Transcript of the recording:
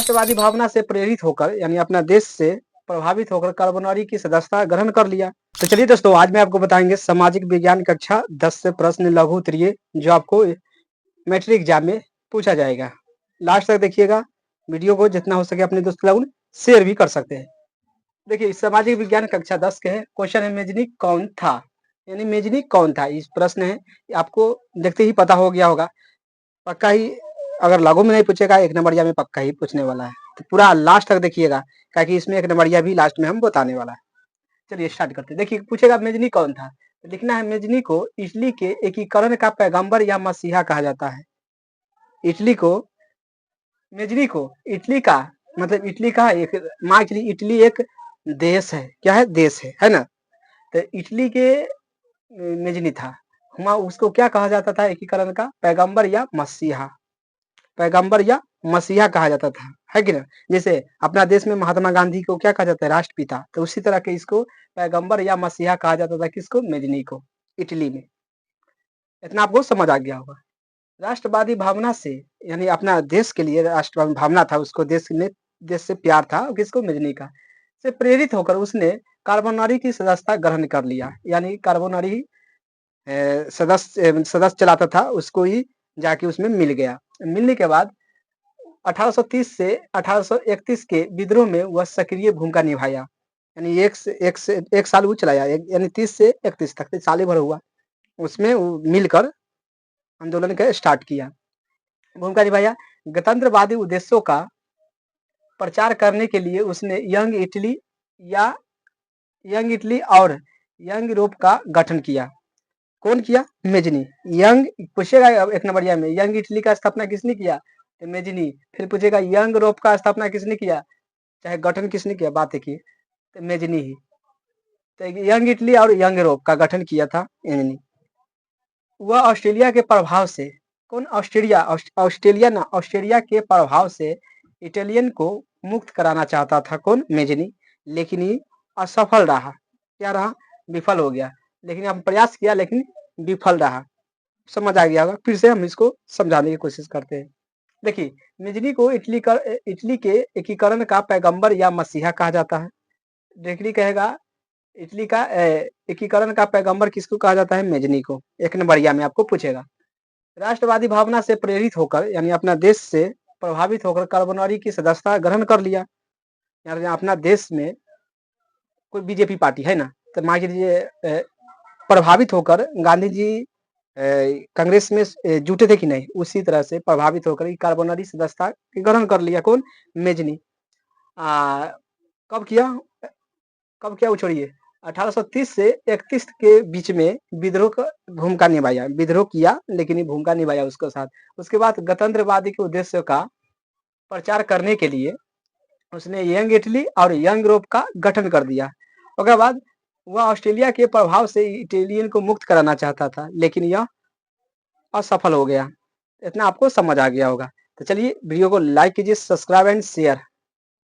राष्ट्रवादी भावना से प्रेरित होकर यानी अपना देश से प्रभावित होकर कार्बोनरी की सदस्यता ग्रहण कर लिया। तो चलिए दोस्तों, आज मैं आपको बताएंगे सामाजिक विज्ञान कक्षा 10 से प्रश्न लघु उत्तरीय जो आपको मैट्रिक एग्जाम में पूछा जाएगा। लास्ट तक देखिएगा वीडियो को, जितना हो सके अपने दोस्तों लोग शेयर भी कर सकते हैं। देखिए, सामाजिक विज्ञान कक्षा 10 के है। क्वेश्चन है मेजनी कौन था, यानी मेजनी कौन था, इस प्रश्न है। आपको देखते ही पता हो गया होगा पक्का ही। अगर लघु में नहीं पूछेगा, एक नंबरिया में पक्का ही पूछने वाला है। तो पूरा लास्ट तक देखिएगा, क्योंकि इसमें एक नंबरिया भी लास्ट में हम बताने वाला है। चलिए स्टार्ट करते हैं। देखिए, पूछेगा मेजनी कौन था, तो लिखना है मेजनी को इटली के एकीकरण का पैगंबर या मसीहा कहा जाता है। इटली को, मेजनी को इटली का मतलब इटली का एक मान के लिए इटली एक देश है। क्या है? देश है ना। तो इटली के मेजनी था, हुआ उसको क्या कहा जाता था? एकीकरण का पैगंबर या मसीहा, पैगंबर या मसीहा कहा जाता था, है कि ना। जैसे अपना देश में महात्मा गांधी को क्या कहा जाता है? राष्ट्रपिता। तो उसी तरह के इसको पैगंबर या मसीहा कहा जाता था। किसको? मेजनी को, इटली में। इतना आपको समझ आ गया होगा। राष्ट्रवादी भावना से यानी अपना देश के लिए राष्ट्रवादी भावना था उसको, देश से प्यार था। किसको? मेजनी का। से प्रेरित होकर उसने कार्बोनरी की सदस्यता ग्रहण कर लिया, यानी कार्बोनरी सदस्य चलाता था, उसको ही जाके उसमें मिल गया। मिलने के बाद 1830 से 1831 के विद्रोह में वह सक्रिय भूमिका निभाया, यानी एक साल वो चलाया, यानी 30 से 31 तक साल भर हुआ, उसमें वो मिलकर आंदोलन का स्टार्ट किया, भूमिका निभाया। गणतंत्रवादी उद्देश्यों का प्रचार करने के लिए उसने यंग इटली और यंग यूरोप का गठन किया। कौन किया? मेजनी। यंग पूछेगा एक नंबरिया में, यंग इटली का स्थापना किसने किया? तो मेजनी। फिर पूछेगा यंग यूरोप का स्थापना किसने किया, चाहे गठन किसने किया, बात है कि तो मेजनी ही। तो यंग इटली और यंग यूरोप का गठन किया था मेजनी। वह ऑस्ट्रेलिया के प्रभाव से, कौन? ऑस्ट्रेलिया ना, ऑस्ट्रेलिया के प्रभाव से इटालियन को मुक्त कराना चाहता था। कौन? मेजनी। लेकिन ये असफल रहा। क्या रहा? विफल हो गया। लेकिन हम प्रयास किया लेकिन विफल रहा। समझ आ गया होगा। फिर से हम इसको समझाने की कोशिश करते हैं। देखिए, मेजनी को इटली के एकीकरण का पैगंबर या मसीहा कहा जाता है। देखिए कहेगा इटली का एकीकरण का पैगंबर किसको कहा जाता है? मेजनी को। एक नंबरिया में आपको पूछेगा। राष्ट्रवादी भावना से प्रेरित होकर यानी अपना देश से प्रभावित होकर कार्बोनरी की सदस्यता ग्रहण कर लिया, यानी अपना देश में कोई बीजेपी पार्टी है ना, तो मान लीजिए प्रभावित होकर गांधी जी कांग्रेस में जुटे थे कि नहीं, उसी तरह से प्रभावित होकर कार्बोनरी सदस्यता ग्रहण कर लिया। कौन? मेजनी। कब किया? कब किया वो छोड़िए, 1830 से 31 के बीच में विद्रोह का भूमिका निभाया, विद्रोह किया लेकिन ये भूमिका निभाया उसके साथ। उसके बाद गणतंत्रवादी के उद्देश्य का प्रचार करने के लिए उसने यंग इटली और यंग यूरोप का गठन कर दिया। उसके बाद वह ऑस्ट्रेलिया के प्रभाव से इटालियन को मुक्त कराना चाहता था, लेकिन यह असफल हो गया। इतना आपको समझ आ गया होगा। तो चलिए वीडियो को लाइक कीजिए, सब्सक्राइब एंड शेयर।